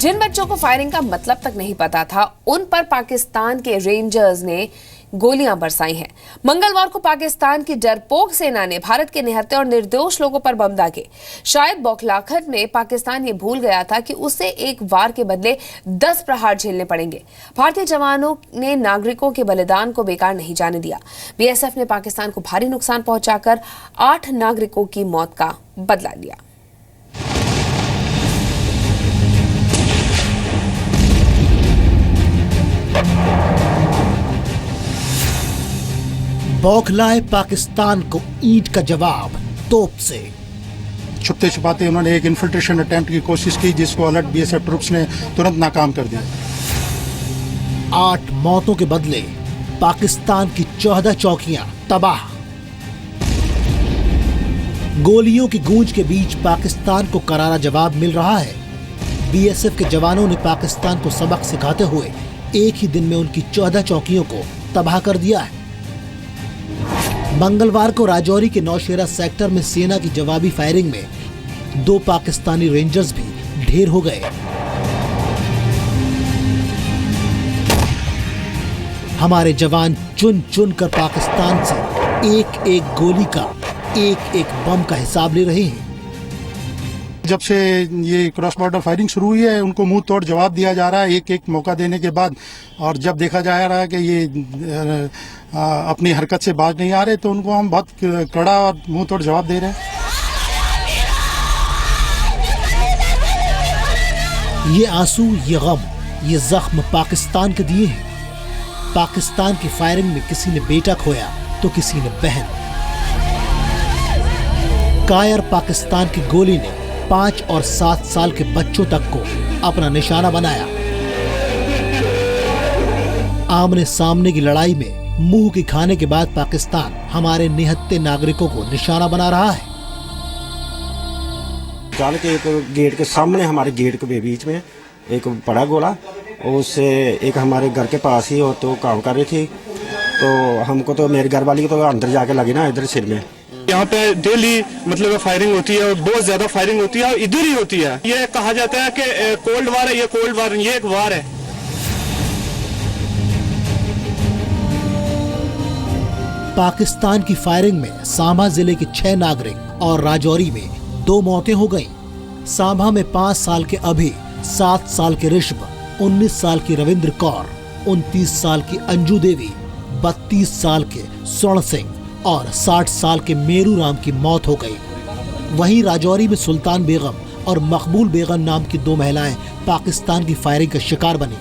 जिन बच्चों को फायरिंग का मतलब तक नहीं पता था, उन पर पाकिस्तान के रेंजर्स ने गोलियां बरसाई हैं। मंगलवार को पाकिस्तान की डरपोक सेना ने भारत के निहत्थे और निर्दोष लोगों पर बम दागे। शायद बौखलाहट में पाकिस्तान ये भूल गया था कि उसे एक वार के बदले 10 प्रहार झेलने पड़ेंगे। भारतीय जवानों ने नागरिकों के बलिदान को बेकार नहीं जाने दिया। बीएसएफ ने पाकिस्तान को भारी नुकसान पहुंचाकर 8 नागरिकों की मौत का बदला लिया। बौखलाए पाकिस्तान को ईंट का जवाब तोप से। छुपते छुपाते उन्होंने एक इन्फिल्ट्रेशन अटेम्प्ट की कोशिश की, जिसको अलर्ट बीएसएफ ट्रूप्स ने तुरंत नाकाम कर दिया। 8 मौतों के बदले पाकिस्तान की 14 चौकियां तबाह। गोलियों की गूंज के बीच पाकिस्तान को करारा जवाब मिल रहा है। बीएसएफ के जवानों ने पाकिस्तान को सबक सिखाते हुए एक ही दिन में उनकी 14 चौकियों को तबाह कर दिया है। मंगलवार को राजौरी के नौशेरा सेक्टर में सेना की जवाबी फायरिंग में 2 पाकिस्तानी रेंजर्स भी ढेर हो गए। हमारे जवान चुन चुन कर पाकिस्तान से एक एक गोली का, एक एक बम का हिसाब ले रहे हैं। जब से ये क्रॉस बॉर्डर फायरिंग शुरू हुई है, उनको मुंह तोड़ जवाब दिया जा रहा है एक एक मौका देने के बाद। और जब देखा जा रहा है कि ये अपनी हरकत से बाज नहीं आ रहे, तो उनको हम बहुत कड़ा और मुंह तोड़ जवाब दे रहे हैं। ये आंसू, ये गम, ये जख्म पाकिस्तान के दिए हैं। पाकिस्तान की फायरिंग में किसी ने बेटा खोया तो किसी ने बहन। कायर पाकिस्तान की गोली ने 5 और 7 साल के बच्चों तक को अपना निशाना बनाया। आमने सामने की लड़ाई में मुंह की खाने के बाद पाकिस्तान हमारे निहत्थे नागरिकों को निशाना बना रहा है। जान के एक गेट के सामने, हमारे गेट के बीच में एक बड़ा गोला, उससे एक हमारे घर के पास ही हो तो काम कर रही थी, तो हमको तो मेरे घर वाली को तो अंदर जाके लगी ना, इधर सिर में। यहाँ पे डेली मतलब फायरिंग होती है और बहुत ज्यादा फायरिंग होती है और इधर ही होती है। ये कहा जाता है कि कोल्ड वार है, ये कोल्ड वार, ये एक वार है। पाकिस्तान की फायरिंग में सांभा जिले के 6 नागरिक और राजौरी में 2 मौतें हो गईं। सांभा में 5 साल के अभी, 7 साल के ऋषभ, 19 साल की रविंद्र कौर, 29 साल की अंजू देवी, 32 साल के स्वर्ण सिंह और 60 साल के मेरू राम की मौत हो गई। वहीं राजौरी में सुल्तान बेगम और मकबूल बेगम नाम की 2 महिलाएं पाकिस्तान की फायरिंग का शिकार बनी।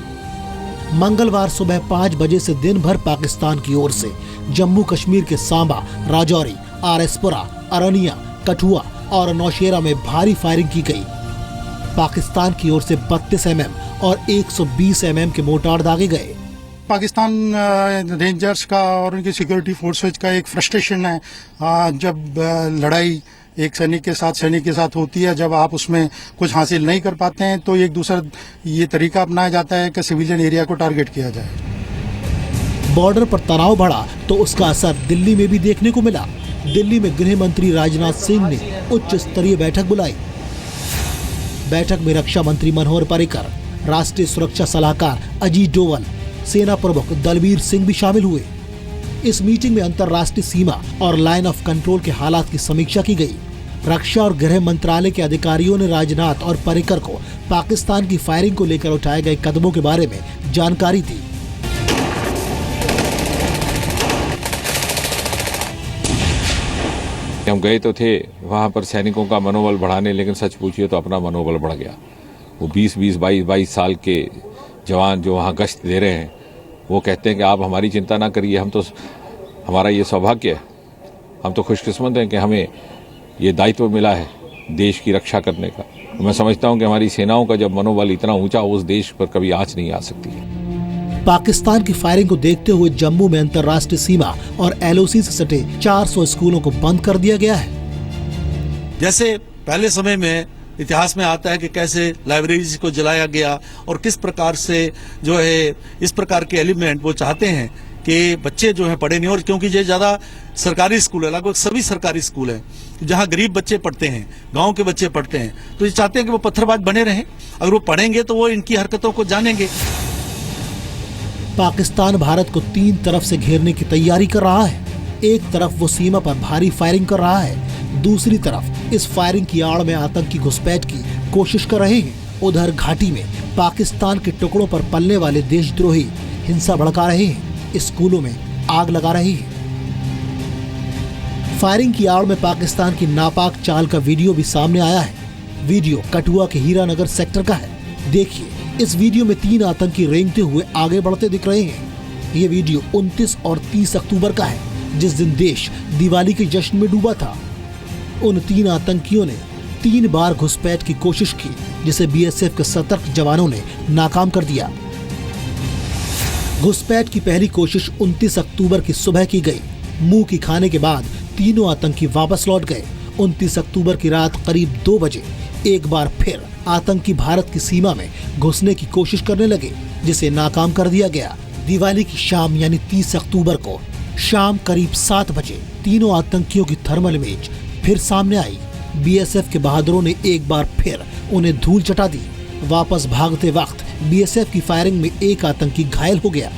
मंगलवार सुबह 5 बजे से दिन भर पाकिस्तान की ओर से जम्मू कश्मीर के सांबा, राजौरी, आरएसपुरा, अरनिया, कठुआ और नौशेरा में भारी फायरिंग की गई। पाकिस्तान की ओर से 32 mm और 120 mm के मोर्टार दागे गए। पाकिस्तान रेंजर्स का और उनकी सिक्योरिटी फोर्सेज का एक फ्रस्ट्रेशन है। जब लड़ाई एक सैनिक के साथ होती है, जब आप उसमें कुछ हासिल नहीं कर पाते हैं, तो एक दूसरा ये तरीका अपनाया जाता है कि सिविलियन एरिया को टारगेट किया जाए। बॉर्डर पर तनाव बढ़ा तो उसका असर दिल्ली में भी देखने को मिला। दिल्ली में गृह मंत्री राजनाथ सिंह ने उच्च स्तरीय बैठक बुलाई। बैठक में रक्षा मंत्री मनोहर पर्रिकर, राष्ट्रीय सुरक्षा सलाहकार अजीत डोवल, सेना प्रमुख दलबीर सिंह भी शामिल हुए। इस मीटिंग में अंतर्राष्ट्रीय सीमा और लाइन ऑफ कंट्रोल के हालात की समीक्षा की गई। रक्षा और गृह मंत्रालय के अधिकारियों ने राजनाथ और पर्रिकर को पाकिस्तान की फायरिंग को लेकर उठाए गए कदमों के बारे में जानकारी दी। हम गए तो थे वहां पर सैनिकों का मनोबल बढ़ाने, लेकिन सच पूछिए तो अपना मनोबल बढ़ गया। वो 20-20, 22-22 साल के जवान जो वहाँ गश्त दे रहे हैं, वो कहते हैं कि आप हमारी चिंता ना करिए, हम तो, हमारा ये सौभाग्य है, हम तो खुशकिस्मत हैं कि हमें ये दायित्व मिला है देश की रक्षा करने का। मैं समझता हूँ कि हमारी सेनाओं का जब मनोबल इतना ऊंचा हो, उस देश पर कभी आँच नहीं आ सकती। पाकिस्तान की फायरिंग को देखते हुए जम्मू में अंतर्राष्ट्रीय सीमा और एलओसी से सटे 400 स्कूलों को बंद कर दिया गया है। जैसे पहले समय में इतिहास में आता है कि कैसे लाइब्रेरीज को जलाया गया और किस प्रकार से जो है इस प्रकार के एलिमेंट वो चाहते हैं कि बच्चे जो है पढ़े नहीं, और क्योंकि ये ज्यादा सरकारी स्कूल है, लगभग सभी सरकारी स्कूल है जहां गरीब बच्चे पढ़ते हैं, गांव के बच्चे पढ़ते हैं, तो ये चाहते हैं कि वो पत्थरबाज बने रहें। अगर वो पढ़ेंगे तो वो इनकी हरकतों को जानेंगे। पाकिस्तान भारत को 3 तरफ से घेरने की तैयारी कर रहा है। एक तरफ वो सीमा पर भारी फायरिंग कर रहा है, दूसरी तरफ इस फायरिंग की आड़ में आतंकी घुसपैठ की कोशिश कर रहे हैं। उधर घाटी में पाकिस्तान के टुकड़ों पर पलने वाले देशद्रोही हिंसा भड़का रहे हैं, स्कूलों में आग लगा रहे हैं। फायरिंग की आड़ में पाकिस्तान की नापाक चाल का वीडियो भी सामने आया है। वीडियो कठुआ के हीरानगर सेक्टर का है। देखिए, इस वीडियो में 3 आतंकी रेंगते हुए आगे बढ़ते दिख रहे हैं। ये वीडियो 29 और 30 अक्टूबर का है, जिस दिन देश दिवाली के जश्न में डूबा था। उन 3 आतंकियों ने 3 बार घुसपैठ की कोशिश की, जिसे बीएसएफ के सतर्क जवानों ने नाकाम कर दिया। घुसपैठ की पहली कोशिश 29 अक्टूबर की सुबह की गई। मुंह की खाने के बाद तीनों आतंकी वापस लौट गए। 29 अक्टूबर की रात करीब 2 बजे एक बार फिर आतंकी भारत की सीमा में घुसने की कोशिश करने लगे, जिसे नाकाम कर दिया गया। दिवाली की शाम यानी 30 अक्टूबर को शाम करीब 7 बजे तीनों आतंकियों की थर्मल इमेज फिर सामने आई। बीएसएफ के बहादुरों ने एक बार फिर उन्हें धूल चटा दी। वापस भागते वक्त बीएसएफ की फायरिंग में एक आतंकी घायल हो गया।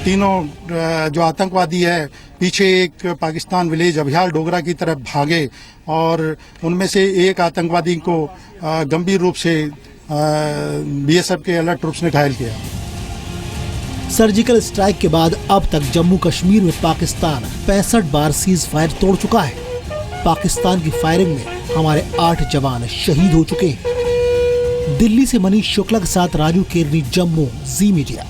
तीनों जो आतंकवादी है पीछे एक पाकिस्तान विलेज अभियाल डोगरा की तरफ भागे और उनमें से एक आतंकवादी को गंभीर रूप से बीएसएफ के अलर्ट ट्रूप्स ने घायल किया। सर्जिकल स्ट्राइक के बाद अब तक जम्मू कश्मीर में पाकिस्तान 65 बार सीज फायर तोड़ चुका है। पाकिस्तान की फायरिंग में हमारे 8 जवान शहीद हो चुके हैं। दिल्ली से मनीष शुक्ला के साथ राजू केरनी, जम्मू, जी मीडिया।